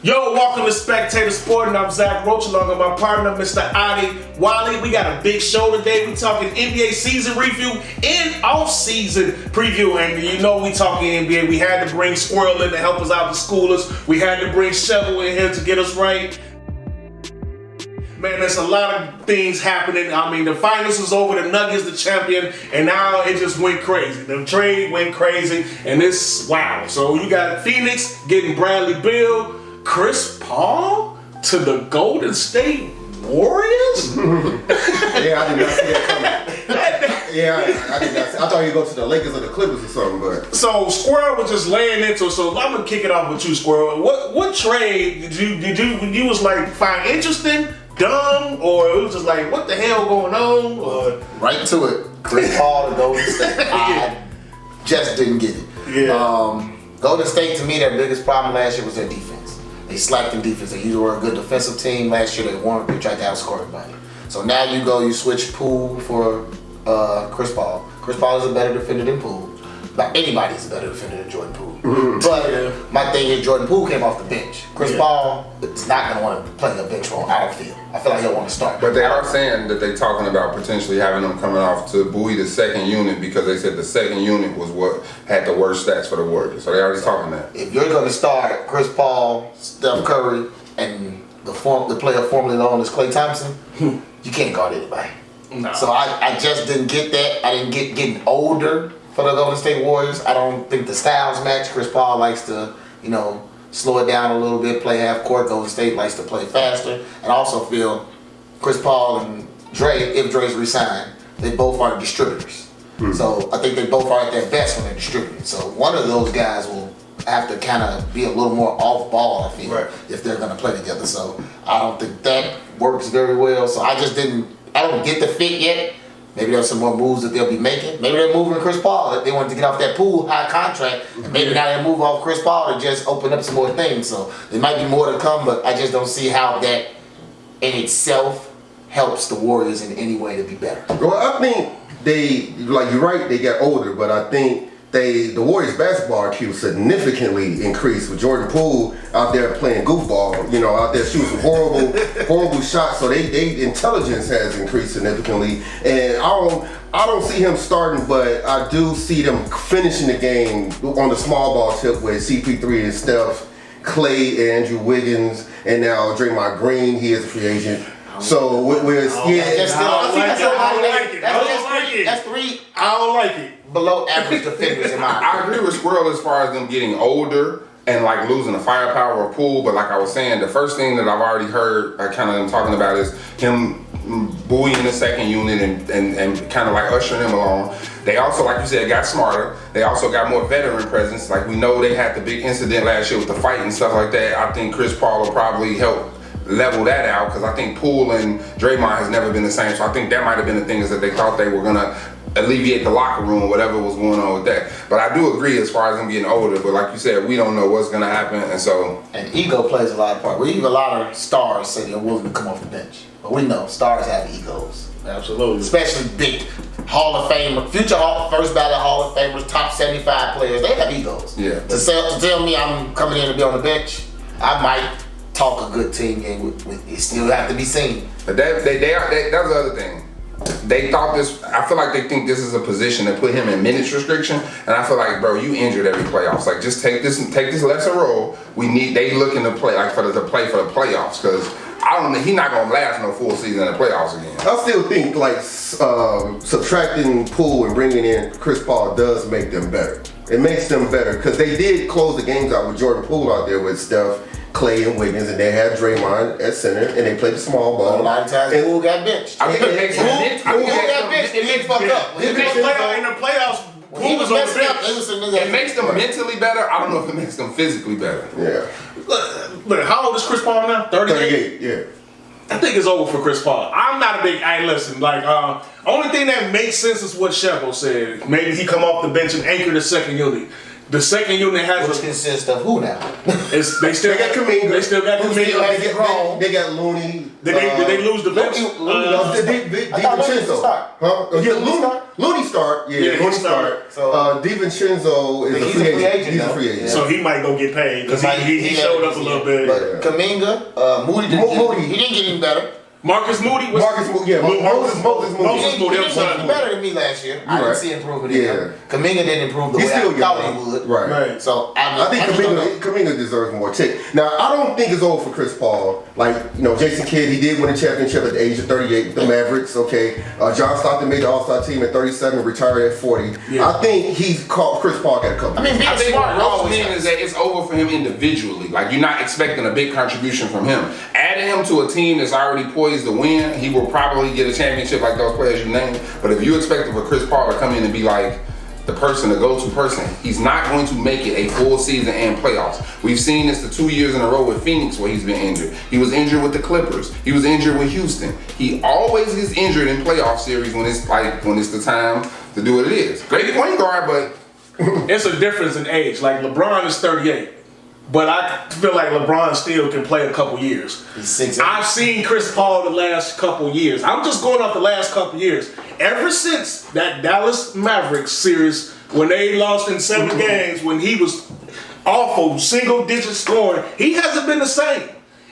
Yo, welcome to Spectator Sporting. I'm Zach Roach along with my partner, Mr. Adi Wally. We got a big show today. We talking NBA season review and off-season preview. And you know we talking NBA. We had to bring Squirrel in to help us out, the schoolers. We had to bring Shovel in here to get us right. Man, there's a lot of things happening. I mean, the finals was over, the Nuggets the champion, and now it just went crazy. The trade went crazy, and it's wow. So you got Phoenix getting Bradley Beal, Chris Paul to the Golden State Warriors? Yeah, I did not see that coming. Yeah, I did not see. I thought you'd go to the Lakers or the Clippers or something, but. So Squirrel was just laying into it. So I'm gonna kick it off with you, Squirrel. What trade did you was like find interesting, dumb, or it was just like what the hell going on? Or right to it, Chris Paul to Golden State. I just didn't get it. Yeah. Golden State, to me, their biggest problem last year was their defense. They slacked in defense. They usually were a good defensive team. Last year they weren't. They tried to outscore everybody. So now you switch Poole for Chris Paul. Chris Paul is a better defender than Poole. Like anybody's a better defender than Jordan Poole. But my thing is Jordan Poole came off the bench. Chris Paul is not going to want to play a bench role. I don't feel. I feel like he'll want to start. But they are saying that they're talking about potentially having them coming off to buoy the second unit because they said the second unit was what had the worst stats for the Warriors. So they already talking that. If you're going to start Chris Paul, Steph Curry, and the player formerly known as Klay Thompson, you can't guard anybody. No. So I just didn't get that. I didn't get getting older for the Golden State Warriors. I don't think the styles match. Chris Paul likes to, slow it down a little bit, play half court. Golden State likes to play faster. And I also feel Chris Paul and Dre, if Dre's resigned, they both are distributors. So I think they both are at their best when they're distributing. So one of those guys will have to kind of be a little more off ball, I feel, if they're going to play together. So I don't think that works very well. So I don't get the fit yet. Maybe there's some more moves that they'll be making. Maybe they're moving Chris Paul. If they wanted to get off that Poole high contract, and maybe now they move off Chris Paul to just open up some more things. So there might be more to come, but I just don't see how that in itself helps the Warriors in any way to be better. Well, I think you're right, they got older, but I think the Warriors basketball IQ significantly increased with Jordan Poole out there playing goofball, out there shooting some horrible shots. So they intelligence has increased significantly, and I don't see him starting, but I do see them finishing the game on the small ball tip with CP3 and Steph, Clay, Andrew Wiggins, and now Draymond Green. He is a free agent. So that's three. I don't like it. Below average defenders in my opinion. I agree with Squirrel as far as them getting older and like losing the firepower of Poole, but like I was saying, the first thing that I've already heard kind of them talking about is him buoying the second unit and kind of like ushering him along. They also, like you said, got smarter. They also got more veteran presence. Like we know they had the big incident last year with the fight and stuff like that. I think Chris Paul will probably help level that out because I think Poole and Draymond has never been the same. So I think that might have been the things that they thought they were gonna alleviate the locker room, whatever was going on with that. But I do agree as far as them getting older. But like you said, we don't know what's gonna happen, and ego plays a lot of part. We even a lot of stars say they're willing to come off the bench, but we know stars have egos. Absolutely. Especially big Hall of Famer, first ballot Hall of Famers, top 75 players. They have egos. Yeah. To tell me I'm coming in to be on the bench, I might talk a good team game with it still have to be seen. But that's the other thing. They thought this. I feel like they think this is a position to put him in minutes restriction, and I feel like, bro, you injured every playoffs. Like, just take this lesser role. They looking to play for the playoffs because he's not gonna last no full season in the playoffs again. I still think subtracting Poole and bringing in Chris Paul does make them better. It makes them better because they did close the games out with Jordan Poole out there with Steph, Clay, and Wiggins, and they had Draymond at center, and they played the small ball. A lot of times, Poole got benched. I think it makes It makes fucked up. In the playoffs, Poole was on the bench. It makes them mentally better. I don't know if it makes them physically better. Yeah. Look, how old is Chris Paul now? 38? Yeah. I think it's over for Chris Paul. I'm not a big. Hey, listen. Only thing that makes sense is what Shovel said. Maybe he come off the bench and anchor the second unit. The second unit has Which consists of who now? They still got Kaminga. They still got Kaminga. They got Looney. Did they lose the bench? DiVincenzo. Huh? Looney start. Yeah, Looney start. So DiVincenzo is a free agent. He's a free agent. So he might go get paid because he showed up a little bit. But Kaminga, Moody he didn't get any better. Marcus Moody? Moses Moody. He didn't get better than me last year. I didn't see improvement in him. Kaminga didn't improve the way I thought he would. Right. So I think Kaminga deserves more tick. Now, I don't think it's over for Chris Paul. Like, Jason Kidd, he did win a championship at the age of 38 with the Mavericks, okay? John Stockton made the All-Star team at 37, retired at 40. Yeah. I think Chris Paul got a couple. I think what Rose means is that it's over for him individually. Like, you're not expecting a big contribution from him. Adding him to a team that's already poised to win, he will probably get a championship like those players you named. But if you expect for Chris Paul to come in and be like the person, the go-to person, he's not going to make it a full season and playoffs. We've seen this the 2 years in a row with Phoenix where he's been injured. He was injured with the Clippers. He was injured with Houston. He always gets injured in playoff series when it's the time to do what it is. Great point guard, but it's a difference in age. Like LeBron is 38. But I feel like LeBron still can play a couple years. He's 6'8". I've seen Chris Paul the last couple years. I'm just going off the last couple years. Ever since that Dallas Mavericks series, when they lost in 7 games, when he was awful, single-digit scoring, he hasn't been the same.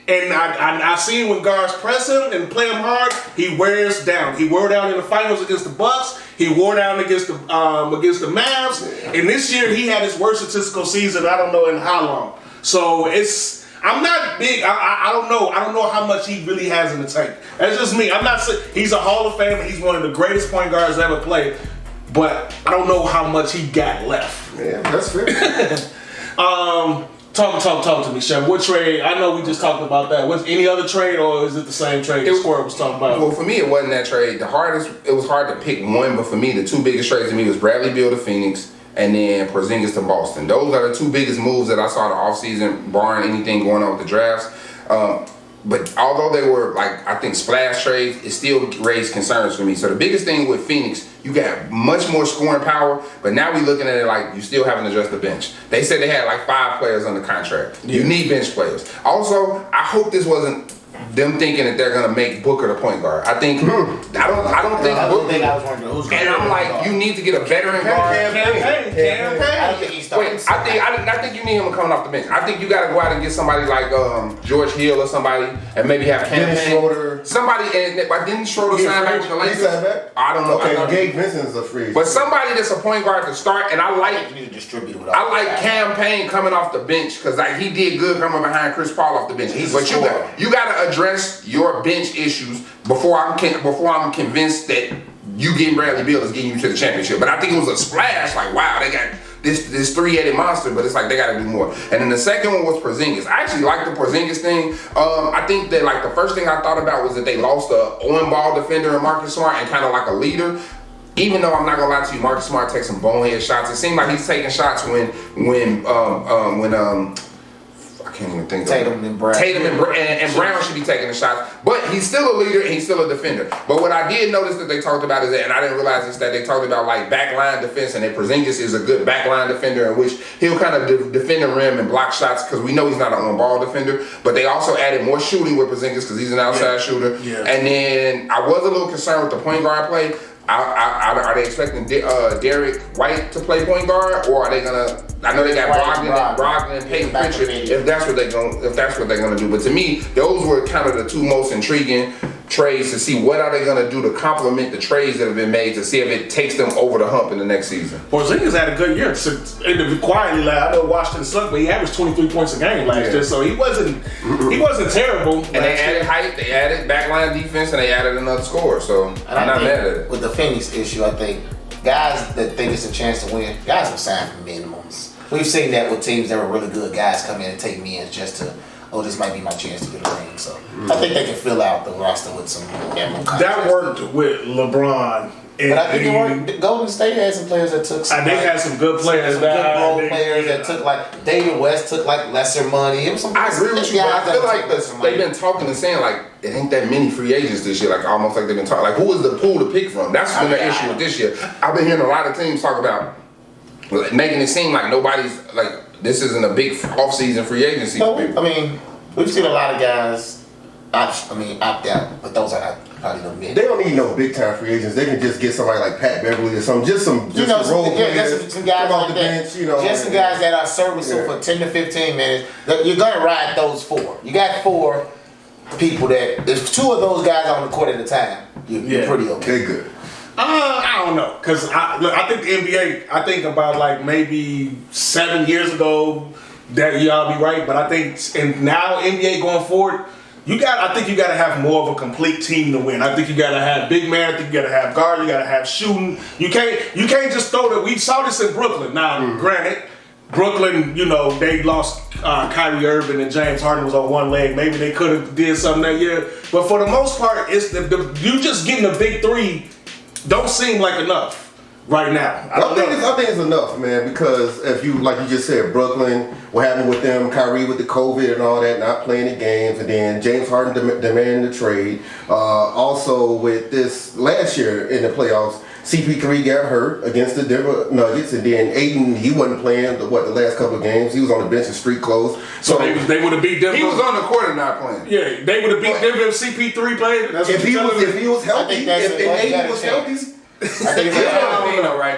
And I've seen when guards press him and play him hard, he wears down. He wore down in the finals against the Bucks. He wore down against the Mavs. And this year, he had his worst statistical season, I don't know in how long. So I'm not big. I don't know. I don't know how much he really has in the tank. That's just me. I'm not saying he's a Hall of Famer. He's one of the greatest point guards ever played. But I don't know how much he got left. Yeah, that's fair. Talk to me, Chef. What trade? I know we just talked about that. Was any other trade, or is it the same trade the Square was talking about? Well, for me, it wasn't that trade. It was hard to pick one, but for me, the 2 biggest trades to me was Bradley Beal to Phoenix and then Porzingis to Boston. Those are the 2 biggest moves that I saw the offseason, barring anything going on with the drafts. But although they were, I think, splash trades, it still raised concerns for me. So the biggest thing with Phoenix, you got much more scoring power, but now we're looking at it like you still haven't addressed the bench. They said they had 5 players under contract. Yeah. You need bench players. Also, I hope this wasn't them thinking that they're gonna make Booker the point guard. I think I don't think Booker. And I'm like, you need to get a veteran guard. Campaign. I don't think he starts. I think you need him coming off the bench. I think you got to go out and get somebody like George Hill or somebody, and maybe have Campaign. Somebody, and didn't Schroeder sign back with the Lakers? I don't know. Okay, Gabe Vincent's a free agent. But somebody that's a point guard to start, and I like Campaign coming off the bench because he did good coming behind Chris Paul off the bench. But you got to address your bench issues before I'm convinced that you getting Bradley Beal is getting you to the championship. But I think it was a splash. Wow, they got this 3-headed monster, but it's they got to do more. And then the second one was Porzingis. I actually like the Porzingis thing. I think that the first thing I thought about was that they lost a on-ball defender in Marcus Smart and kind of like a leader. Even though I'm not gonna lie to you, Marcus Smart takes some bonehead shots. It seemed like he's taking shots when I can't even think Tatum and Brown. And Brown should be taking the shots. But he's still a leader and he's still a defender. But what I did notice that they talked about is that, and I didn't realize this, that they talked about backline defense, and that Porzingis is a good backline defender in which he'll kind of defend the rim and block shots because we know he's not an on-ball defender. But they also added more shooting with Porzingis because he's an outside shooter. Yeah. And then I was a little concerned with the point guard play. Are they expecting Derek White to play point guard, or are they gonna? I know they got Brogdon and Peyton Pritchard. If that's what they're gonna do, but to me, those were kind of the 2 most intriguing trades to see what are they gonna do to complement the trades that have been made to see if it takes them over the hump in the next season. Porzingis had a good year. Quietly, I know Washington sucked, but he averaged 23 points a game last year, so he wasn't terrible. And they added height, they added backline defense, and they added another scorer. So I'm not mad at it. With the Phoenix issue, I think guys that think it's a chance to win, guys will sign for minimums. We've seen that with teams that were really good. Guys come in and take mins just to, this might be my chance to get a ring. So I think they can fill out the roster with some minimum contracts. That worked with LeBron. But I think it worked. Golden State had some players that took some. They had some good players. Some good role players that took David West took lesser money. It was some. I agree with you, but I feel like they've been talking and saying it ain't that many free agents this year. Almost like they've been talking. Who is the pool to pick from? That's been the issue with this year. I've been hearing a lot of teams talk about making it seem like nobody's like this isn't a big off-season free agency. No, I mean, we've seen a lot of guys opt out, but those are probably no men. They don't need no big time free agents. They can just get somebody like Pat Beverly or something. Just some role players. Some guys off like the that. bench, you know. Just some guys that are serviceable for 10 to 15 minutes. You're gonna ride those 4. You got 4 people that if 2 of those guys on the court at a time, you're pretty okay. They're good. I don't know, cause I think the NBA. I think about like maybe 7 years ago that y'all be right, but I think and now NBA going forward. I think you got to have more of a complete team to win. I think you got to have big man. I think you got to have guard. You got to have shooting. You can't just throw that. We saw this in Brooklyn. Now, granted, Brooklyn, they lost Kyrie Irving and James Harden was on one leg. Maybe they could have did something that year. But for the most part, it's you just getting a big 3 don't seem like enough right now. I think it's enough, man, because if you, like you just said, Brooklyn, what happened with them, Kyrie with the COVID and all that, not playing the games, and then James Harden demanding the trade. Also with this last year in the playoffs, CP3 got hurt against the Denver Nuggets, and then Aiden, he wasn't playing the last couple of games. He was on the bench in street clothes. So they would have beat Denver. He was on the court and not playing. Yeah, they would have beat Denver if CP3 played. That's if he was healthy, if Aiden was healthy. I think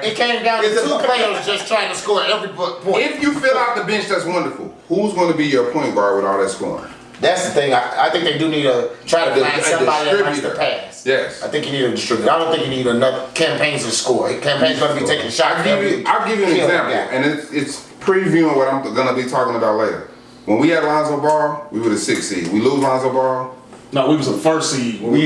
it came down to 2 players just trying to score every point. If you fill out the bench, that's wonderful. Who's going to be your point guard with all that scoring? That's the thing. I think they do need to try to find somebody that likes to pass. Yes. I think you need a distributor. I don't think you need another campaigns to score. Campaigns going to be taking shots. I'll give you an example, and it's previewing what I'm going to be talking about later. When we had Lonzo Ball, we were the 6th seed. We lose Lonzo Ball. No, we was the 1st seed. I'm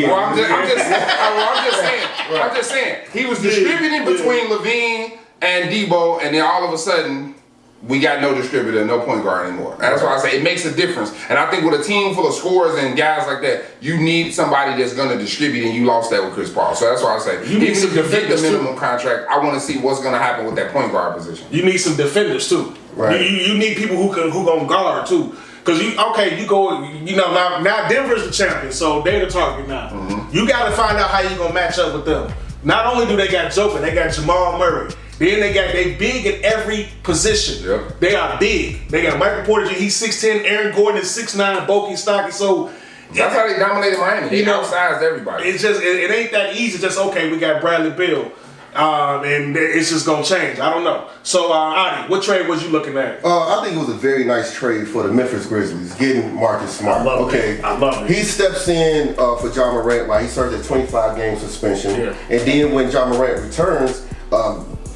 just saying. He was distributing between Levine and Debo, and then all of a sudden, we got no distributor, no point guard anymore. And that's why I say it makes a difference. And I think with a team full of scorers and guys like that, you need somebody that's going to distribute, and you lost that with Chris Paul. So that's why I say, even if you get the minimum contract, I want to see what's going to happen with that point guard position. You need some defenders too. Right. You need people who gonna guard too. Because now Denver's the champion, so they're the target now. Mm-hmm. You got to find out how you gonna match up with them. Not only do they got Joker, they got Jamal Murray. Then they big at every position. Yep. They are big. They got Michael Porter Jr., he's 6'10", Aaron Gordon is 6'9", Boki stocky. So that's how they dominated Miami. They outsized everybody. It's just it ain't that easy. Just okay, we got Bradley Beal. And it's just gonna change. I don't know. So, Adi, what trade was you looking at? I think it was a very nice trade for the Memphis Grizzlies, getting Marcus Smart. I love it. He steps in for John Morant while he serves a 25-game suspension, and then when John Morant returns,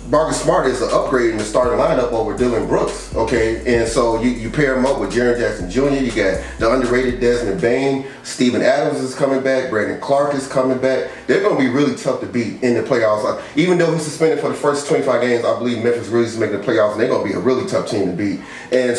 Marcus Smart is an upgrade in the starting lineup over Dylan Brooks, and so you pair him up with Jaren Jackson Jr., you got the underrated Desmond Bane, Steven Adams is coming back, Brandon Clark is coming back. They're going to be really tough to beat in the playoffs. Even though he's suspended for the first 25 games, I believe Memphis Grizzlies is making the playoffs, and they're going to be a really tough team to beat. And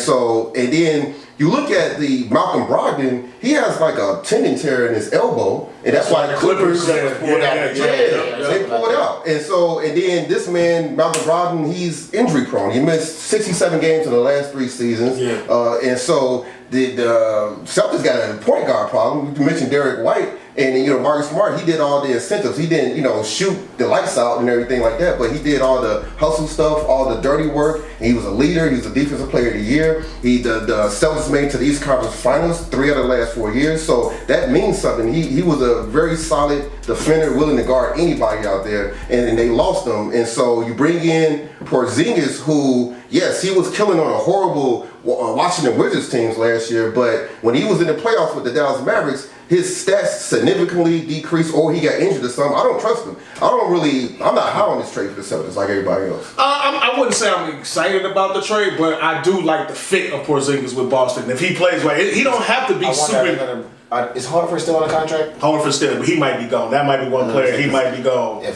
then you look at the Malcolm Brogdon, he has like a tendon tear in his elbow, and that's why the Clippers pulled out. They pulled out. And then this man, Malcolm Brogdon, he's injury prone. He missed 67 games in the last 3 seasons. And so the Celtics got a point guard problem. You mentioned Derek White. And Marcus Smart, he did all the incentives. He didn't, shoot the lights out and everything like that, but he did all the hustle stuff, all the dirty work. And he was a leader. He was a defensive player of the year. The Celtics made it to the East Conference Finals 3 out of the last 4 years. So that means something. He was a very solid defender, willing to guard anybody out there. And they lost him. And so you bring in Porzingis, who, yes, he was killing on a horrible Washington Wizards teams last year, but when he was in the playoffs with the Dallas Mavericks, his stats significantly decreased, or he got injured or something. I don't trust him. I'm not high on this trade for the Celtics like everybody else. I wouldn't say I'm excited about the trade, but I do like the fit of Porzingis with Boston. If he plays right, he don't have to be super. Is Horford still on the contract? Horford still, but he might be gone. That might be one player. He might be gone. I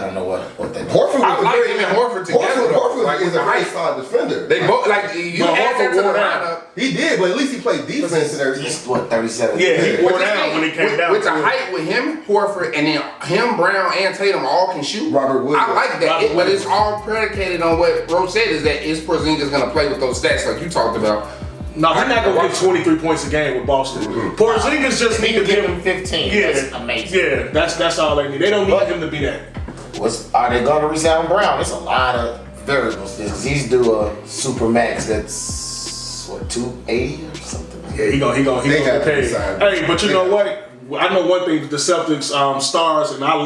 don't know what they. Horford was I like him and Horford together. Horford is a very solid defender. They both you add that to the lineup. He did, but at least he played defense and everything. He's 37. Yeah, he wore down when he came down. With the height with him, Horford, and then him, Brown, and Tatum all can shoot. Robert Williams. I like that, but it's all predicated on what Rose said is that is Porzingis going to play with those stats like you talked about. No, he's not going to get 23 points a game with Boston. Porzingis just need to give him 15. Yeah, that's amazing. Yeah, that's all they need. They don't need him to be that. Are they going to resign Brown? There's a lot of variables. He's due a super max that's what 280 or something. Yeah, he gonna get paid. Hey, but you know what? I know one thing: the Celtics stars, and I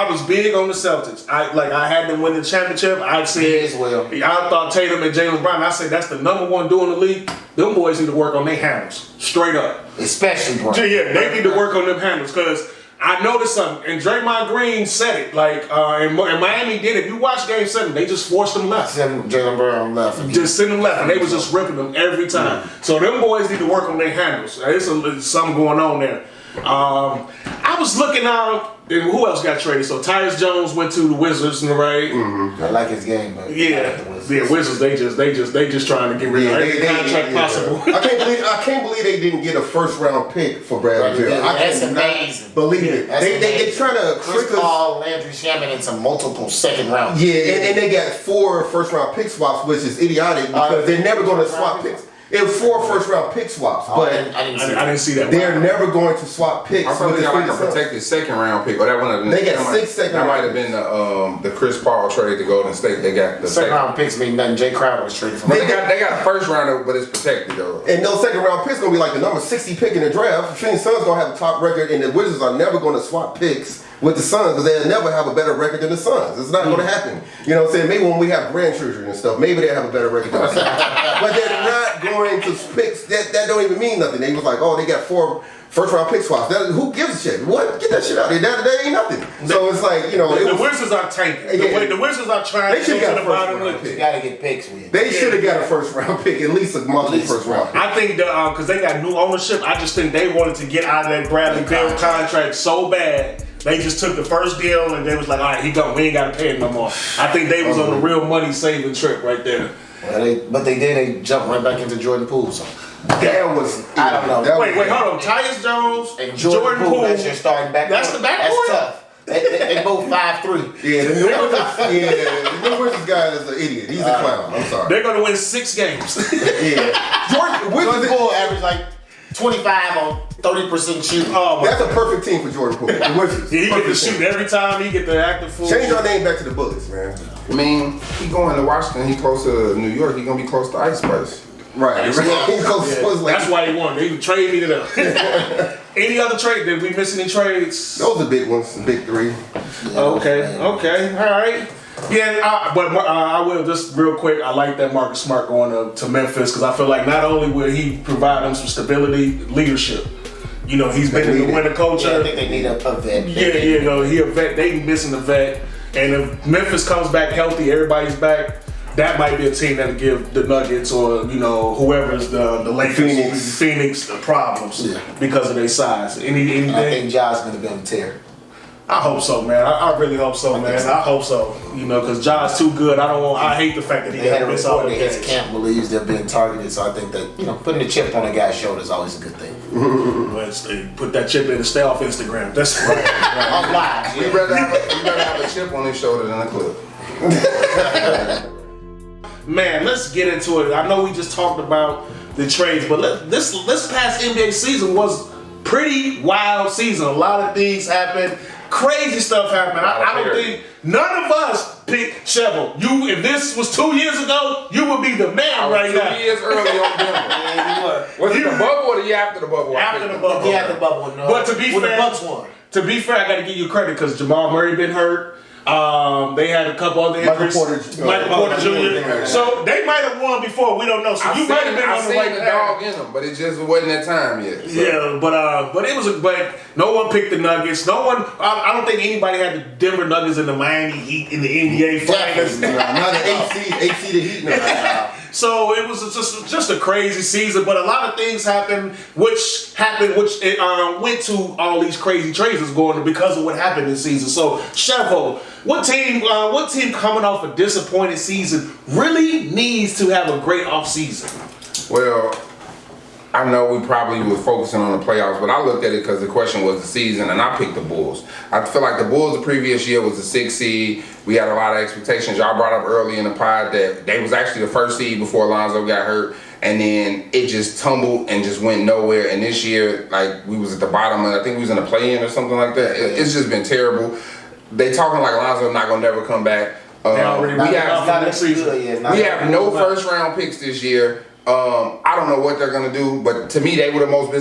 was big on the Celtics. I had them win the championship. I said, as well. I thought Tatum and Jaylen Brown. I said that's the number one duo in the league. Them boys need to work on their handles, straight up. Especially Brown. Yeah, they need to work on them handles because I noticed something. And Draymond Green said it. And Miami did it. If you watch Game 7, they just forced them left. Jaylen Brown left. Just send them left, and they was just ripping them every time. So them boys need to work on their handles. There's something going on there. I was looking out. Who else got traded? So Tyus Jones went to the Wizards, right? Mm-hmm. I like his game, but Wizards. They just trying to get rid of every contract possible. I can't believe they didn't get a first round pick for Bradley Beal. That's amazing. Believe it. They trying to Chris Paul, Landry Shaman into multiple second rounds. Yeah, and they got 4 first round pick swaps, which is idiotic because they're never going to swap picks. It was 4 first round pick swaps, but I didn't see that. They're never going to swap picks. I thought they got like a protected second round pick, or that one. They got 6 second round. That might have been the Chris Paul trade to Golden State. They got the second round picks mean nothing. Jay Crowder was traded from. They got a first rounder, but it's protected though. And those second round picks gonna be like the number 60 pick in the draft. The Phoenix Suns gonna have a top record, and the Wizards are never gonna swap picks with the Suns because they'll never have a better record than the Suns. It's not going to happen. You know what I'm saying? Maybe when we have grandchildren and stuff, maybe they'll have a better record than the Suns. But they're not going to picks. That don't even mean nothing. They was like, oh, they got 4 first round pick swaps. Who gives a shit? What? Get that shit out of there. That ain't nothing. So it's like, the Wizards are tanking. The Wizards are trying to get to the bottom of the You got to get picks with. They should have got a first round pick, at least a multiple first round pick. I think because they got new ownership, I just think they wanted to get out of that Bradley Beal contract so bad. They just took the first deal and they was like, all right, we ain't got to pay him no more. I think they was on the real money saving trip right there. Well, they jumped right back into Jordan Poole. So that was, I don't know. Wait, hold on. Tyus Jones and Jordan Poole. That's your starting back. That's the backcourt. That's tough. They both 5'3". Yeah, the New Wizards guy is an idiot. He's a clown. I'm sorry. They're gonna win 6 games. Yeah, Jordan Poole averaged like 25 on 30% shoot. Oh, that's a perfect team for Jordan Poole. He get to shoot every time. He get the active full. Change our name back to the Bullets, man. I mean, he going to Washington. He close to New York. He gonna be close to Ice Spice. Right. That's why he won. They even trade me to them. Any other trade? Did we miss any trades? Those are big ones, the big 3. Yeah, okay, all right. Yeah, but I will just real quick. I like that Marcus Smart going to Memphis because I feel like not only will he provide them some stability, leadership. You know, he's been in the winter culture. Yeah, I think they need a vet. He a vet. They missing a vet, and if Memphis comes back healthy, everybody's back. That might be a team that'll give the Nuggets or whoever's the Lakers, Phoenix the problems because of their size. Anything? I think Ja's gonna be on the tear. I hope so, man. I really hope so, man. I hope so. Because Ja's too good. I hate the fact that he had to miss all the games. His camp believes they're being targeted, so I think that putting a chip on a guy's shoulder is always a good thing. Put that chip in and stay off Instagram. That's right. I'm live. You'd rather have a chip on his shoulder than a clip. Man, let's get into it. I know we just talked about the trades, but this past NBA season was pretty wild season. A lot of things happened. Crazy stuff happened. I don't think none of us picked Shovel. If this was 2 years ago, you would be the man right now. 2 years early on Denver. Yeah, you were. Was it the bubble or the year after the bubble? After the bubble. Yeah, after the bubble. No. But to be fair, the Bucks won. To be fair, I got to give you credit because Jamal Murray been hurt. They had a couple other injuries. Michael Porter Jr. So they might have won before. We don't know. So you might have been on the right dog in them, but it just wasn't that time yet. So. Yeah, but it was. But no one picked the Nuggets. No one. I don't think anybody had the Denver Nuggets and the Miami Heat in the NBA finals. Not an 8 seeded Heat. No. So it was just a crazy season, but a lot of things happened, which went to all these crazy trades that's going because of what happened this season. So, Chevo, what team coming off a disappointing season really needs to have a great offseason? Well, I know we probably were focusing on the playoffs, but I looked at it because the question was the season, and I picked the Bulls. I feel like the Bulls the previous year was the 6th seed. We had a lot of expectations. Y'all brought up early in the pod that they was actually the 1st seed before Alonzo got hurt, and then it just tumbled and just went nowhere. And this year, like, we was at the bottom, and I think we was in a play-in or something like that. It's just been terrible. They talking like Alonzo not gonna never come back. We have no first round picks this year. I don't know what they're gonna do, but to me, they were the most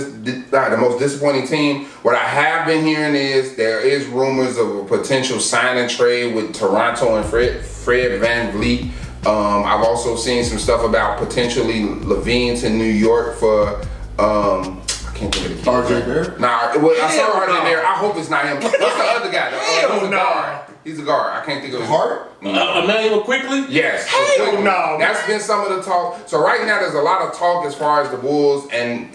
disappointing team. What I have been hearing is there is rumors of a potential sign and trade with Toronto and Fred VanVleet. I've also seen some stuff about potentially Levine to New York for I can't think of the kid. RJ Barrett? Nah, I saw RJ Barrett. I hope it's not him. What's the other guy? He's a guard. He's a guard. I can't think of his Hart? Emmanuel Quickly? Yes. Hell no. That's been some of the talk. So right now there's a lot of talk as far as the Bulls and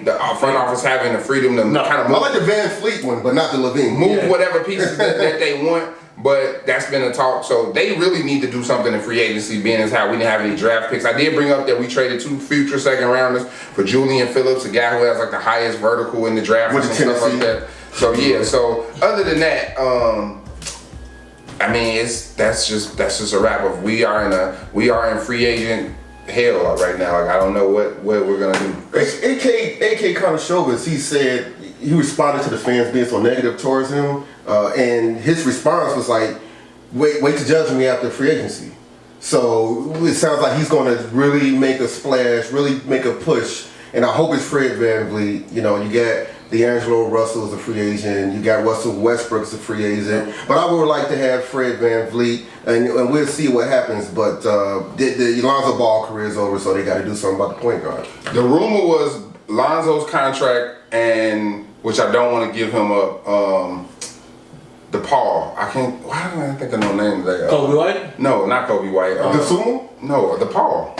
the front office having the freedom to kind of move. I like the Van Fleet one, but not the Levine. Move whatever pieces that they want. But that's been a talk. So they really need to do something in free agency, being as how we didn't have any draft picks. I did bring up that we traded 2 future second rounders for Julian Phillips, a guy who has like the highest vertical in the draft and stuff like that. So yeah, so other than that, I mean that's just a wrap up. We are in free agent hell right now. Like I don't know what we're gonna do. AK Karnisovas, he said he responded to the fans being so negative towards him, and his response was like, "Wait to judge me after free agency." So it sounds like he's going to really make a splash, really make a push, and I hope it's Fred VanVleet. You know, you got D'Angelo Russell as a free agent, you got Russell Westbrook as a free agent, but I would like to have Fred VanVleet, and we'll see what happens. But the Lonzo Ball career is over, so they got to do something about the point guard. The rumor was Lonzo's contract, and which I don't want to give him the Paul. I can't. Why don't I think of no name today? Kobe White? No, not Kobe White. The Sumo? No, the Paul.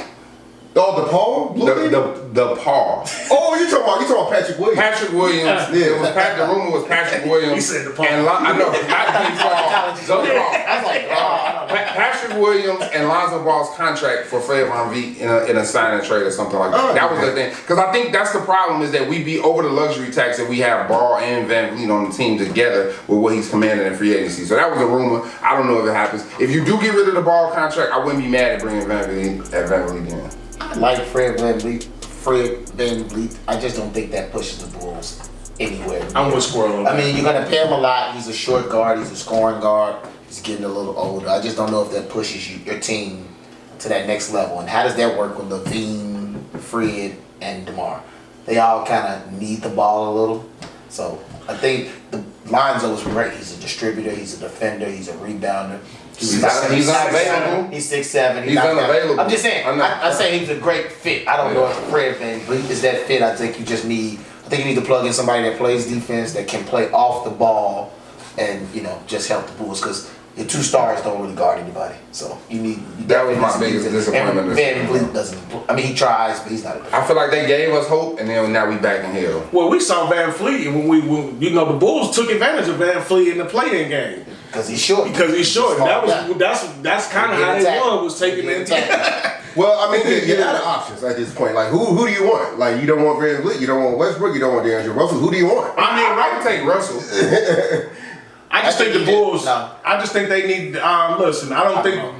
Oh, the Paul? The Paul. Oh, you talking about Patrick Williams? Patrick Williams. The rumor was Patrick Williams. He said the Paul. And I know, not the Paul. The Paul. I was like, Patrick Williams and Lonzo Ball's contract for Fred VanVleet in a sign and trade or something like that. That was the thing. Because I think that's the problem, is that we be over the luxury tax if we have Ball and VanVleet on the team together with what he's commanding in free agency. So that was a rumor. I don't know if it happens. If you do get rid of the Ball contract, I wouldn't be mad at bringing VanVleet in. I like Fred VanVleet. I just don't think that pushes the Bulls anywhere. I'm with Squirrel. I mean, you're gonna pay him a lot. He's a short guard. He's a scoring guard. He's getting a little older. I just don't know if that pushes your team to that next level. And how does that work with Levine, Fred, and DeMar? They all kind of need the ball a little. So I think Lonzo is great. He's a distributor. He's a defender. He's a rebounder. He's unavailable. He's 6'7". He's unavailable. I'm just saying. I say he's a great fit. I don't know if Fred VanVleet is that fit. I think you just need. I think you need to plug in somebody that plays defense, that can play off the ball, and just help the Bulls, because your 2 stars don't really guard anybody. So you need. That was my biggest disappointment. And VanVleet doesn't. I mean, he tries, but he's not. I feel like they gave us hope, and then now we back in hell. Well, we saw VanVleet when the Bulls took advantage of VanVleet in the play-in game. Because he's short. That's kind of how they won, was taking the attack. Well, I mean, you're out of options at this point. Like, who do you want? Like, you don't want VanVleet, you don't want Westbrook, you don't want D'Angelo Russell. Who do you want? I mean, I can take Russell. I just think the Bulls. I just think they need. Listen, I don't think.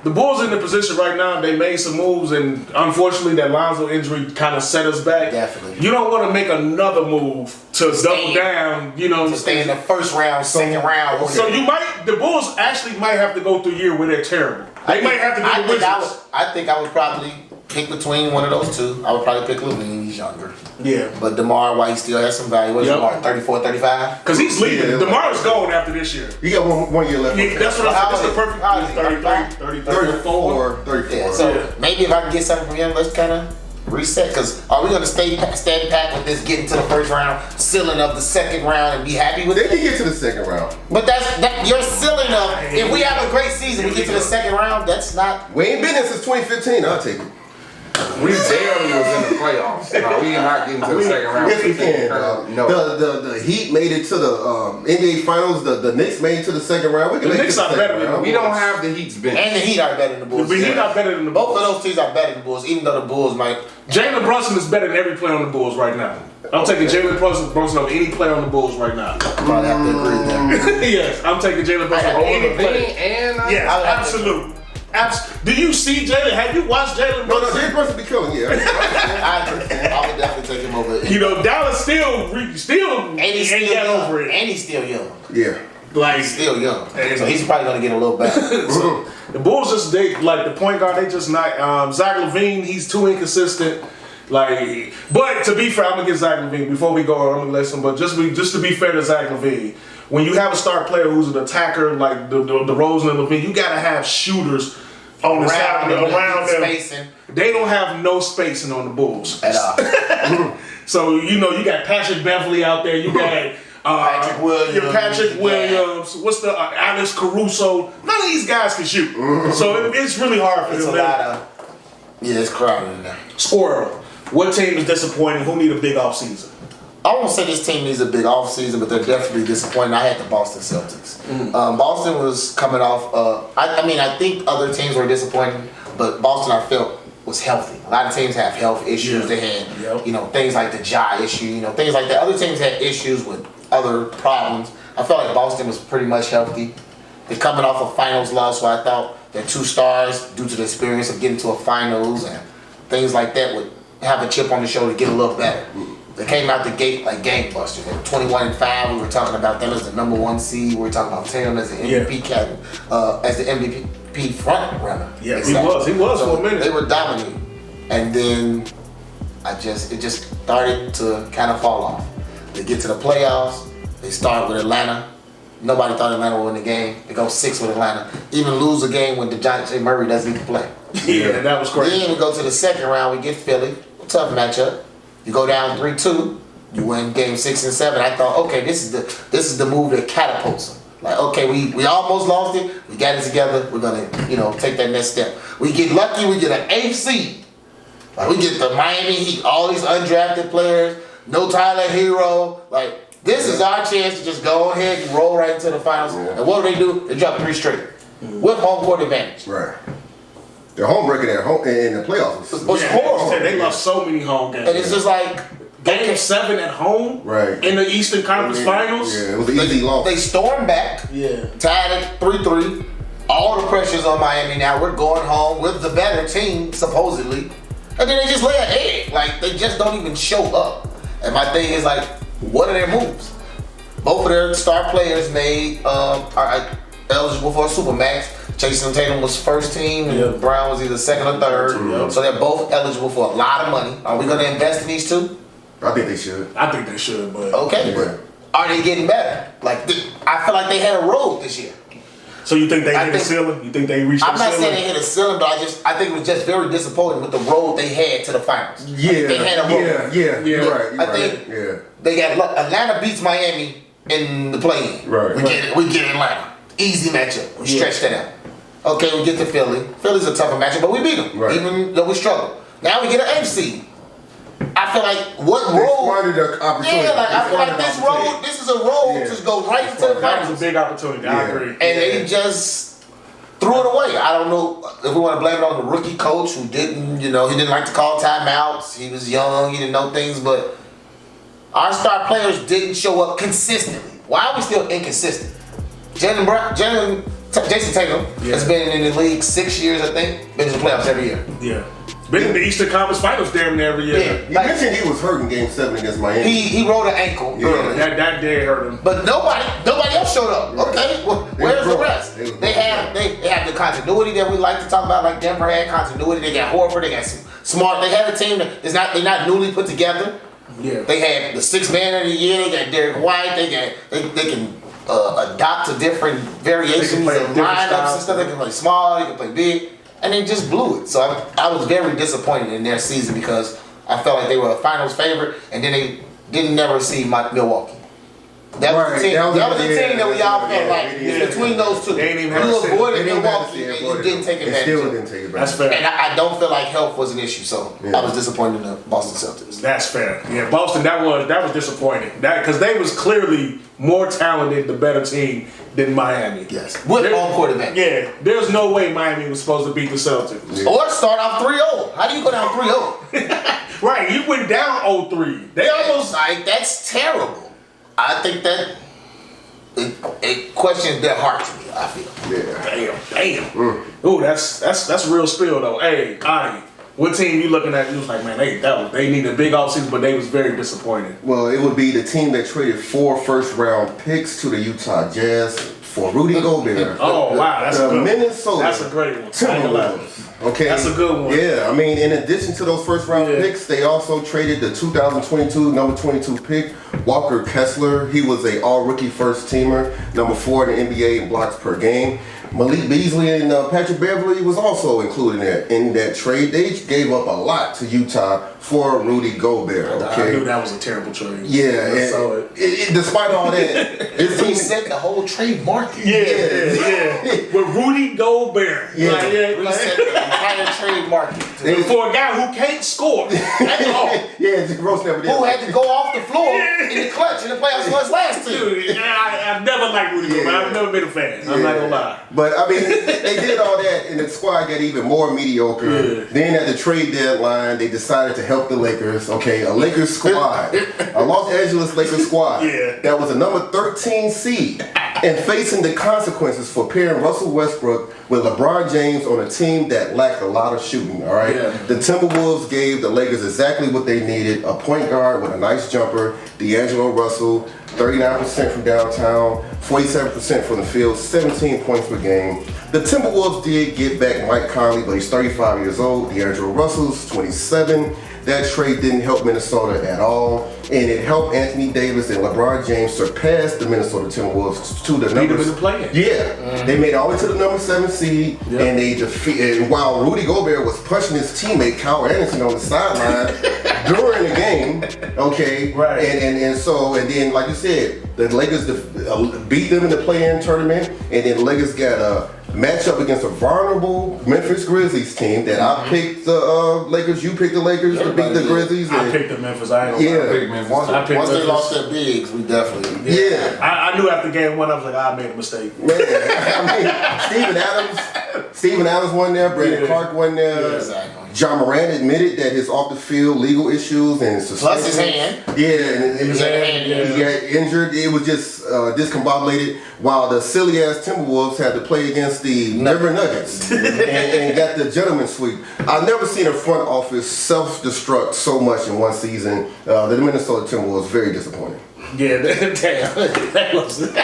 The Bulls in the position right now. They made some moves, and unfortunately, that Lonzo injury kind of set us back. Definitely. You don't want to make another move to double down. To stay in the first round, second round. So the Bulls actually might have to go through a year where they're terrible. They might have to do the Wizards. I think I would probably pick between one of those 2. I would probably pick Levine. He's younger. Yeah. But DeMar, while he still has some value, what's DeMar, 34, 35? Because he's leaving. Yeah, DeMar's going after this year. You got one year left. Yeah, that's what I said. That's the perfect. How old is he? 34. 34. Yeah, so maybe if I can get something from him, let's kind of reset. Because are we going to stay packed with this getting to the first round, ceiling of the second round, and be happy with They it? can get to the second round. But that's your ceiling of, if we have a great season, we get to the second round, that's not. We ain't been there since 2015. I'll take it. We barely was in the playoffs. No, we not getting to the second round. Yes, we can. No. The Heat made it to the NBA Finals. The Knicks made it to the second round. We can The make Knicks it to are the better second than round. We don't have the Heat's bench. And the Heat are better than the Bulls. The Heat are better than the Bulls. Both of those teams are better than the Bulls, even though the Bulls might. Jalen Brunson is better than every player on the Bulls right now. I'm taking Jalen Brunson over any player on the Bulls right now. Probably have to agree with that. Yes, I'm taking Jalen Brunson over any player. Yes, absolute. Do you see Jalen? Have you watched Jalen No, Brunson? Jalen Brunson be killing you. I would definitely take him over. Dallas still And he's still ain't got young. over it. And he's still young. Yeah. Like He's still young, so he's probably gonna get a little better. So, the Bulls like the point guard. They just not Zach LaVine. He's too inconsistent. Like, but to be fair, I'm gonna get Zach LaVine before we go on. I'm gonna listen, but just to be fair to Zach LaVine, when you have a star player who's an attacker like the Rosen and LaVine, you gotta have shooters on the side around them. Spacing. They don't have no spacing on the Bulls At all. So you got Patrick Beverly out there. You got Patrick Williams. Your Patrick Williams. What's the Alex Caruso? None of these guys can shoot. So it's really hard for It's them. a lot of. Yeah, it's crowded in there. Squirrel. What team is disappointing? Who need a big offseason? I won't say this team needs a big offseason, but they're definitely disappointing. I had the Boston Celtics. Boston was coming off. I think other teams were disappointing, but Boston I felt was healthy. A lot of teams have health issues. Yeah. They had, things like the Ja issue, things like that. Other teams had issues with other problems. I felt like Boston was pretty much healthy. They're coming off a finals loss, so I thought their 2 stars, due to the experience of getting to a finals and things like that, would have a chip on the shoulder to get a little better. They came out the gate like gangbusters. At 21-5, we were talking about them as the number 1 seed. We were talking about Tatum as the MVP captain, as the MVP front runner. Yeah, exactly. He was So for a minute. They were dominating, and then it just started to kind of fall off. They get to the playoffs. They start with Atlanta. Nobody thought Atlanta would win the game. They go 6 with Atlanta. Even lose a game when DeJounte Murray doesn't need to play. Yeah, that was crazy. Then we go to the second round. We get Philly. Tough matchup. You go down 3-2. You win game 6 and 7. I thought, okay, this is the move that catapults them. Like, okay, we almost lost it. We got it together. We're gonna, take that next step. We get lucky. We get an 8th seed. Like, we get the Miami Heat. All these undrafted players. No Tyler Hero. Like, this is our chance to just go ahead and roll right into the finals. Yeah. And what do? They drop 3 straight with home court advantage. Right. Their home record at home in the playoffs was horrible. They lost so many home games. And it's just like Game 7 at home, Right. in the Eastern Conference Finals. Yeah, it was an easy loss. They stormed back. Yeah. Tied at 3-3. All the pressure's on Miami now. We're going home with the better team, supposedly. And then they just lay an egg. Like, they just don't even show up. And my thing is, like, what are their moves? Both of their star players are eligible for a Supermax. Jason Tatum was first team, and Brown was either second or third. Yep. So they're both eligible for a lot of money. Are we going to invest in these two? I think they should. I think they should, but Okay. Yeah. Are they getting better? Like, I feel like they had a road this year. So you think they hit a ceiling? You think they reached I'm the not ceiling? saying they hit a ceiling, but I think it was just very disappointing with the road they had to the finals. Yeah. I think they had a road. Yeah. You're right. I think they got Atlanta beats Miami in the play-in. Right. We get Atlanta. Easy matchup. We stretch that out. Okay, we get to Philly. Philly's a tougher matchup, but we beat them. Right. Even though we struggle. Now we get an 8th seed. I feel like They squandered the opportunity. Yeah, like I feel like They squandered the this is a road Yeah. to go right into the That finals. was a big opportunity. I agree. And they just threw it away. I don't know if we want to blame it on the rookie coach who didn't, he didn't like to call timeouts. He was young, he didn't know things, but our star players didn't show up consistently. Why are we still inconsistent? Jason Tatum has been in the league 6 years, I think. Been in the playoffs every year. Yeah. Been in the Eastern Conference Finals damn near every year. Yeah. You mentioned he was hurt in Game 7 against Miami. He rolled an ankle early. That day hurt him. But nobody else showed up. Okay, well, where's the rest? They have the continuity that we like to talk about, like Denver had continuity. They got Horford, they got Smart. They had a team that they're not newly put together. Yeah. They had the 6th man of the year. They got Derek White. They can adopt to different variations of lineups and stuff. They can play small. They can play big. And they just blew it. So I was very disappointed in their season because I felt like they were a finals favorite, and then they didn't never see Milwaukee. That was the team. That was the team that we all felt like it's between those two. They ain't even have You to see avoided They didn't have to Milwaukee see and it, you didn't take They advantage still of it. didn't take advantage. That's fair. And I don't feel like health was an issue, so I was disappointed in the Boston Celtics. That's fair. Yeah, Boston. That was disappointing. Because they was clearly more talented, the better team than Miami. Yes, with home court advantage. Yeah, there's no way Miami was supposed to beat the Celtics. Or start off 3-0. How do you go down 3-0? Right, you went down 0-3. They almost like that's terrible. I think that it questions their heart to me. I feel. Yeah. damn. Ooh, that's real spill though. Hey, Adi, What team you looking at? You was like, man, they need a big offseason, but they was very disappointed. Well, it would be the team that traded 4 first-round picks to the Utah Jazz for Rudy Gobert. Oh wow, that's a good Minnesota. That's a great one. Timberwolves. Okay, that's a good one. Yeah, I mean, in addition to those first-round picks, they also traded the 2022 number 22 pick, Walker Kessler. He was a all-rookie first-teamer, number 4 in the NBA in blocks per game. Malik Beasley and Patrick Beverly was also included in that trade. They gave up a lot to Utah for Rudy Gobert. Okay, I knew that was a terrible trade. Yeah, despite all that, this team reset the whole trade market. Yeah. With Rudy Gobert. Yeah. Reset the entire trade market. For a guy who can't score. That's all. Yeah, Gross never did. Who had to go off the floor in the clutch in the playoffs for his last team. Dude, I've never liked Rudy Gobert. I've never been a fan. I'm not gonna lie. But I mean, they did all that, and the squad got even more mediocre. Yeah. Then at the trade deadline, they decided to help the Lakers. Okay, a Lakers squad, a Los Angeles Lakers squad, that was a number 13 seed, and facing the consequences for pairing Russell Westbrook with LeBron James on a team that lacked a lot of shooting. All right, the Timberwolves gave the Lakers exactly what they needed: a point guard with a nice jumper, D'Angelo Russell. 39% from downtown, 47% from the field, 17 points per game. The Timberwolves did get back Mike Conley, but he's 35 years old. D'Angelo Russell's 27. That trade didn't help Minnesota at all, and it helped Anthony Davis and LeBron James surpass the Minnesota Timberwolves to the numbers. They made it all the way to the number 7 seed, and they defeated. While Rudy Gobert was pushing his teammate Kyle Anderson on the sideline during the game, and then like you said, the Lakers beat them in the play-in tournament, and then the Lakers got a matchup against a vulnerable Memphis Grizzlies team that I picked the Lakers, you picked the Lakers to beat the Grizzlies. I picked the Memphis. I ain't gonna lie. Once they lost their bigs, we definitely. I knew after game 1, I was like, I made a mistake. Man, I mean, Steven Adams won there, Brandon Clark won there. Exactly. John Moran admitted that his off-the-field legal issues and suspension. Plus his hand. He got injured. It was just discombobulated. While the silly-ass Timberwolves had to play against the Denver Nuggets and got the gentleman's sweep. I've never seen a front office self-destruct so much in one season. The Minnesota Timberwolves very disappointing. Yeah, that was. I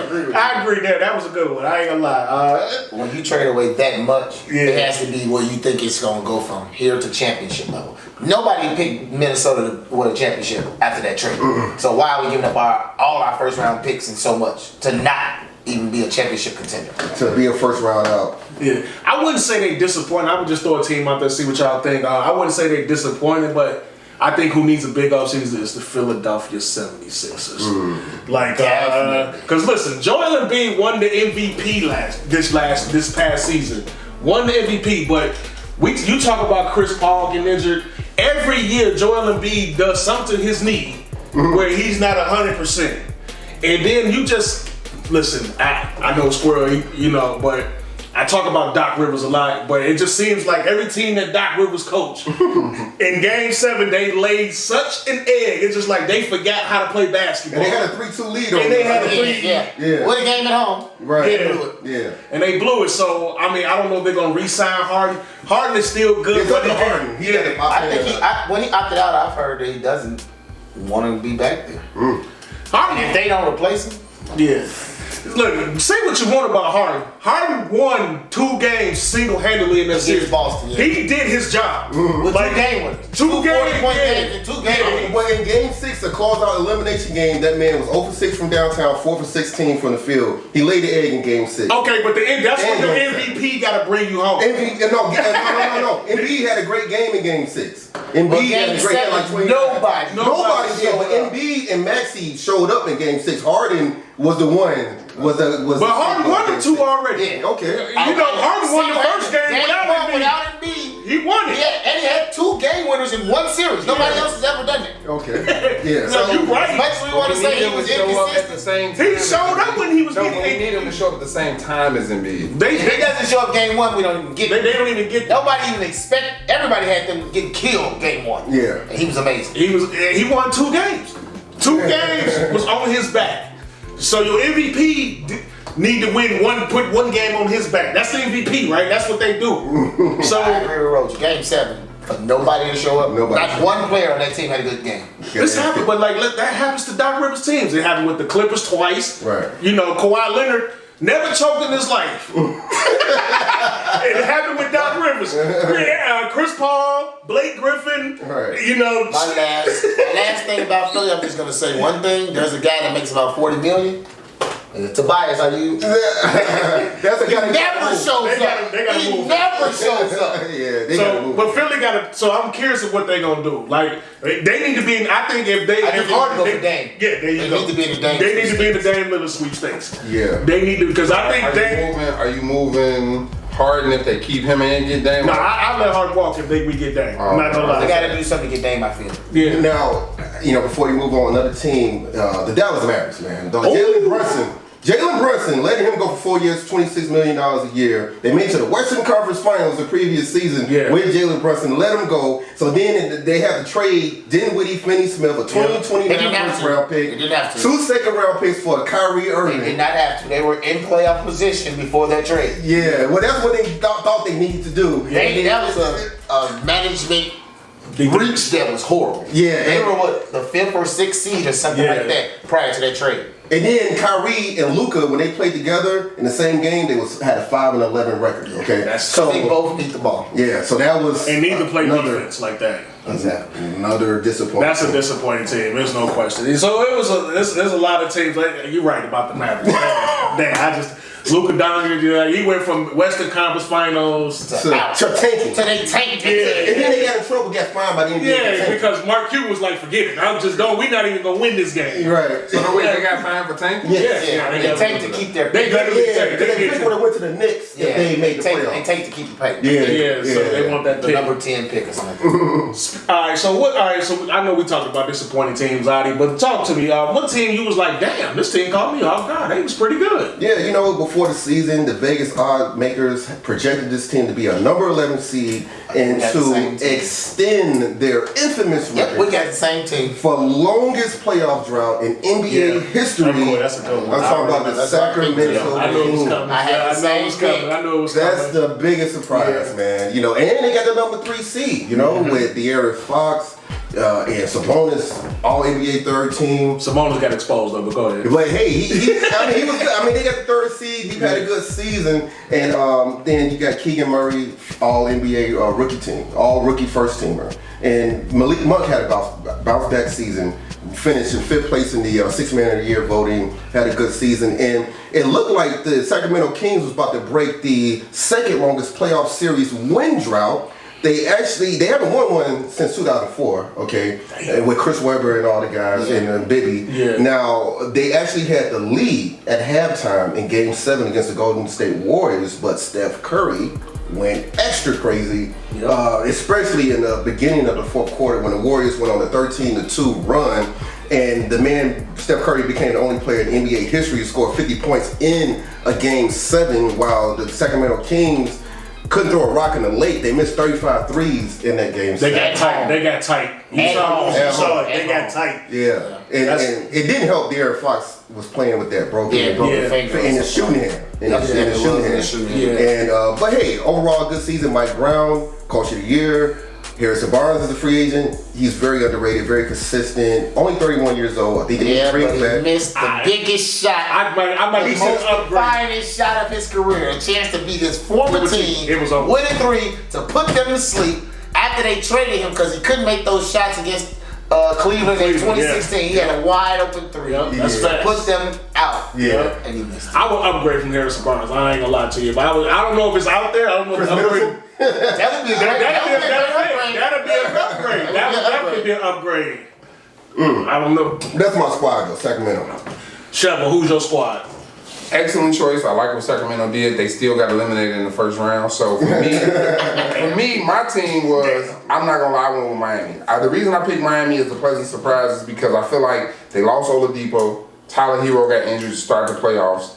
agree with you. I agree there. That was a good one. I ain't gonna lie. When you trade away that much, it has to be where you think it's gonna go from here to championship level. Nobody picked Minnesota to win a championship after that trade. So why are we giving up all our first round picks and so much to not even be a championship contender? To be a first round out. Yeah, I wouldn't say they disappointed. I would just throw a team out there see what y'all think. I wouldn't say they disappointed, but I think who needs a big offseason is the Philadelphia 76ers. Because listen, Joel Embiid won the MVP this past season. Won the MVP, but you talk about Chris Paul getting injured. Every year, Joel Embiid does something to his knee where he's not 100%. And then you just, listen, I know Squirrel, but I talk about Doc Rivers a lot, but it just seems like every team that Doc Rivers coached, in Game 7, they laid such an egg. It's just like they forgot how to play basketball. And they had a 3-2 lead on And they had a 3. Yeah. Win a game at home. Right. They blew it. Yeah. And they blew it. So, I mean, I don't know if they're going to re-sign Harden. Harden is still good. It's up to Harden. I think when he opted out, I've heard that he doesn't want to be back there. Harden, if they don't replace him. Yeah. Look, say what you want about Harden. Harden won 2 games single-handedly in that series. Boston, He did his job. With 2 game winners. 2 40-point games and 2 game winners. Well, in Game 6, a close-out elimination game, that man was 0 for 6 from downtown, 4 for 16 from the field. He laid the egg in Game 6. Okay, but that's when the MVP got to bring you home. No. Embiid had a great game in Game 6. Embiid had a great game like 20. Nobody did, but Embiid and Maxey showed up in Game 6. Harden was the one. But Harden won the 2 already. Yeah, okay. Harden won the first game without Embiid. He won it. Yeah, and he had 2 game winners in 1 series. Nobody else has ever done that. Okay. Yeah. So you're right. As much as we want to say he was inconsistent, he showed up when he was getting. We need him to show up at the same time as Embiid. If he doesn't show up game 1, we don't even get it. They don't even get. Nobody even expect. Everybody had them get killed game 1. Yeah. And he was amazing. He won 2 games. 2 games was on his back. So your MVP need to put one game on his back. That's the MVP, right? That's what they do. So I agree with Roach. Game 7. For nobody to show up. Nobody. Not one player on that team had a good game. this happened, but like look, that happens to Doc Rivers teams. It happened with the Clippers twice. Right. You know, Kawhi Leonard never choked in his life. It happened with Doc Rivers. Chris Paul, Blake Griffin. Right. You know. My last thing about Philly, I'm just gonna say one thing. There's a guy that makes about $40 million. Tobias, are you? That's a guy that Never shows up. They gotta He move. never shows up. Yeah, they gotta So, move. but Philly got to. So I'm curious of what they gonna do. Like they need to be. In, I think if they, I think if they Harden, need to go for Dame. Yeah, there you They go. need to be in the Dame They need to be in the sweepstakes. Dame Lillard sweepstakes. Yeah. They need to because I think Dame. Are you moving Harden if they keep him and get Dame? No, I'll let Harden walk if we get Dame. I'm not gonna lie. They gotta do something to get Dame, I feel. Yeah. Now, before you move on, another team, the Dallas Mavericks, man. Jalen Brunson, letting him go for 4 years, $26 million a year. They made it to the Western Conference Finals the previous season with Jalen Brunson. Let him go. So then they have to trade Dinwiddie, Finney-Smith, a 2029 first round pick, They didn't have to. 2 second-round picks for Kyrie They Irving. did not have to. They were in playoff position before that trade. Yeah, well, that's what they thought they needed to do. That was a management reach that was horrible. Yeah, They and- were the 5th or 6th seed or something like that prior to that trade. And then Kyrie and Luka, when they played together in the same game, they had a 5-11 record. Okay, They both beat the ball. Yeah, so that was And neither play another defense like that. Another disappointment. That's a disappointing team. There's no question. So it was there's a lot of teams. Like, you're right about the Mavericks. Damn, Luka Doncic, he went from Western Conference Finals to tanking. So they tanked. And then they got in trouble, got fined by the NBA. Yeah, because Mark Cuban was like, forget it. I'm just going. We're not even gonna win this game. Right. So the way they got fined for tanking? Yeah, they tanked to keep their They pick. literally Yeah, tanked. they picked when they went to the Knicks. Yeah, they made the They playoffs. tanked to keep the pick. Yeah, so they want that The pick. number 10 pick or something. All right, so I know we talked about disappointing teams, Adi, but talk to me. What team you was like, damn, this team caught me off guard. They was pretty good. Yeah, before the season, the Vegas odd makers projected this team to be a number 11 seed and got the same to team. extend their infamous Yep, record we got the same team. for longest playoff drought in NBA history. Boy, that's a good one. I'm talking about the That's Sacramento I knew it was Kings. coming. I had the I knew it was same coming. I knew it was That's coming. the biggest surprise, man. And they got the number 3 seed, with De'Aaron Fox and Sabonis, all NBA third team. Sabonis got exposed though, but go ahead. But hey, he was good. They got the 3rd seed. He had a good season. And then you got Keegan Murray, all NBA rookie team, all rookie first teamer. And Malik Monk had a bounce back season. Finished in 5th place in the 6th Man of the Year voting. Had a good season. And it looked like the Sacramento Kings was about to break the 2nd longest playoff series win drought. They haven't won one since 2004, okay, with Chris Webber and all the guys and Bibby. Yeah. Now, they actually had the lead at halftime in Game 7 against the Golden State Warriors, but Steph Curry went extra crazy, especially in the beginning of the 4th quarter when the Warriors went on a 13-2 run. And the man, Steph Curry, became the only player in NBA history to score 50 points in a Game 7, while the Sacramento Kings couldn't throw a rock in the lake. They missed 35 threes in that game. They got tight. You saw it. They got tight. Yeah. And it didn't help De'Aaron Fox was playing with that broken finger. in his shooting hand. And but hey, overall good season. Mike Brown, Coach of the Year. Harrison Barnes is a free agent. He's very underrated, very consistent. Only 31 years old. I think he But brings he back. missed the biggest shot. I might be The most upgrade. defining shot of his career. A chance to beat his former team. It was over. Win a 3 to put them to sleep after they traded him because he couldn't make those shots against Cleveland in 2016. He had a wide open 3. That's facts. Put them out. Yeah. And he missed it. I would upgrade from Harrison Barnes. I ain't gonna lie to you, but I don't know if it's out there. I don't know if it's upgrade. That would be a That'd be an upgrade. That would definitely be an upgrade. I don't know. That's my squad though, Sacramento. Sheva, who's your squad? Excellent choice. I like what Sacramento did. They still got eliminated in the 1st round. So for me, my team was, I'm not gonna lie, I went with Miami. The reason I picked Miami as a pleasant surprise is because I feel like they lost Oladipo. Tyler Hero got injured to start the playoffs.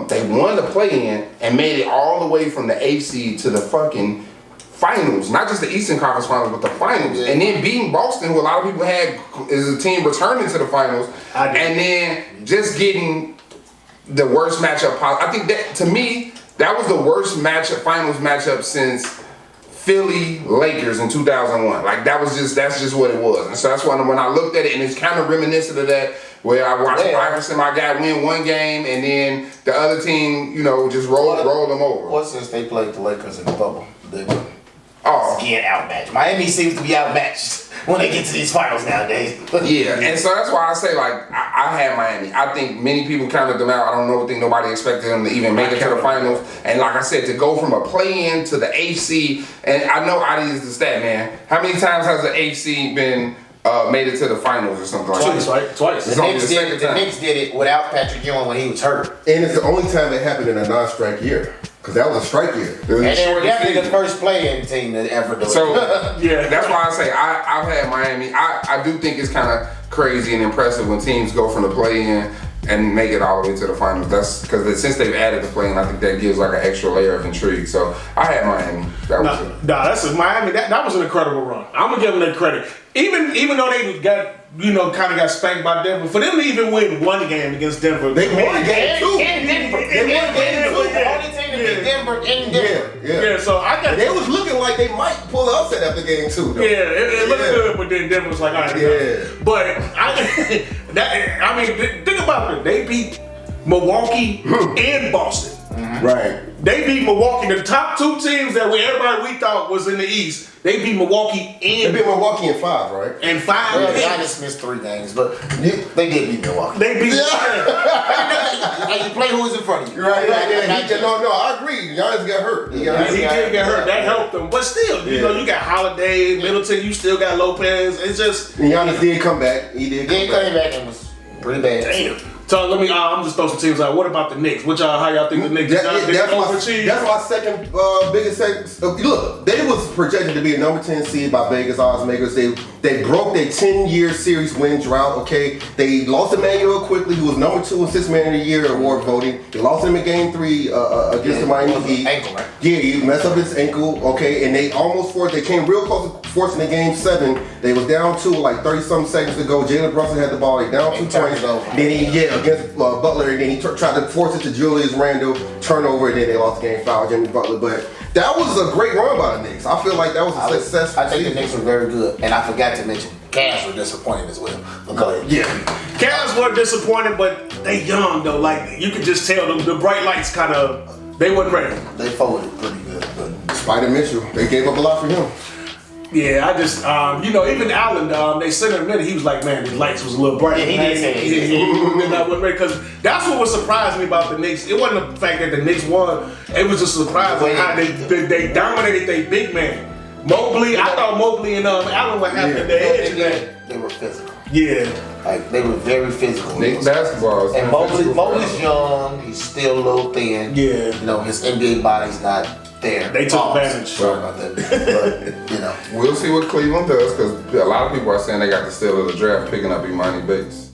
They won the play-in and made it all the way from the 8th seed to the fucking finals. Not just the Eastern Conference Finals, but the finals. And then beating Boston, who a lot of people had as a team returning to the finals. And then just getting the worst matchup. I think that to me, that was the worst finals matchup since Philly Lakers in 2001. Like that's just what it was. And so that's why when I looked at it, and it's kind of reminiscent of that, where I watched Iverson, my guy, win one game, and then the other team, just roll them over. Well, since they played the Lakers in the bubble, they were getting outmatched. Miami seems to be outmatched when they get to these finals nowadays. Yeah, and so that's why I say, like, I had Miami. I think many people counted them out. I don't think nobody expected them to even make it to the finals. And like I said, to go from a play-in to the HC, and I know Adi is the stat man. How many times has the HC been made it to the finals or something like that? Twice, right? Twice. The Knicks did it without Patrick Ewing when he was hurt. And it's the only time it happened in a non-strike year. Because that was a strike year. And they were definitely the first play-in team that ever did it. So, yeah, that's why I say I've had Miami. I do think it's kind of crazy and impressive when teams go from the play-in and make it all the way to the finals. That's because since they've added the play-in, I think that gives like an extra layer of intrigue. So, I had Miami. That's Miami. That was an incredible run. I'm going to give them that credit. Even though they got, kind of got spanked by Denver, for them to even win one game against Denver. They won game two. In Denver. They won game two. The only team to beat Denver in Denver. Yeah, so I got. They was looking like they might pull the upset after game two, though. Yeah, it looked good, but then Denver was like, all right. Yeah. But, think about it. They beat Milwaukee and Boston. Right. They beat Milwaukee. The top two teams that everybody we thought was in the East, they beat Milwaukee They beat Milwaukee in 5, right? and 5 Well, games. Giannis missed 3 games, but they did beat Milwaukee. They beat Like, you play who's in front of you. Right, no, I agree. Giannis got hurt. He did get hurt. That helped them. But still, you got Holiday, Middleton, you still got Lopez. It's just... And Giannis did come back. He did come back and was pretty bad. Damn. So let me. I'm just throw some teams out. What about the Knicks? How y'all think the Knicks? That's my second biggest. Look, they was projected to be a number 10 seed by Vegas odds makers. They broke their 10-year series win drought. Okay, they lost Emmanuel quickly, who was number 2 and 6th man of the year award voting. They lost him in game 3 against the Miami Heat. Ankle, right? Yeah, he messed up his ankle. Okay, and they almost forced. They came real close to forcing the game 7. They was down 2 like 30-something seconds to go. Jalen Brunson had the ball. They down 2 points. Then against Butler, and then he tried to force it to Julius Randle, turnover, and then they lost the game, foul Jimmy Butler. But that was a great run by the Knicks. I feel like that was a success. I think the Knicks were very good, and I forgot to mention Cavs were disappointing as well. But go ahead. Yeah, Cavs were disappointed, but they young though. Like you could just tell the bright lights kind of they wasn't ready. They folded pretty good. But Spider Mitchell, they gave up a lot for him. Yeah, I just, even Allen, they sent him in, he was like, man, the lights was a little bright. Yeah, he did say that. He wasn't ready, because that's what was surprised me about the Knicks. It wasn't the fact that the Knicks won, it was just surprising how they dominated their big man. Mobley, I thought Mobley and Allen would have the edge. They were physical. Yeah. Like, they were very physical. Nick basketball. And Mobley's young, he's still a little thin. Yeah. His NBA body's not there. They took advantage. Sorry about that. But, We'll see what Cleveland does, because a lot of people are saying they got the steal of the draft picking up Imani Bates.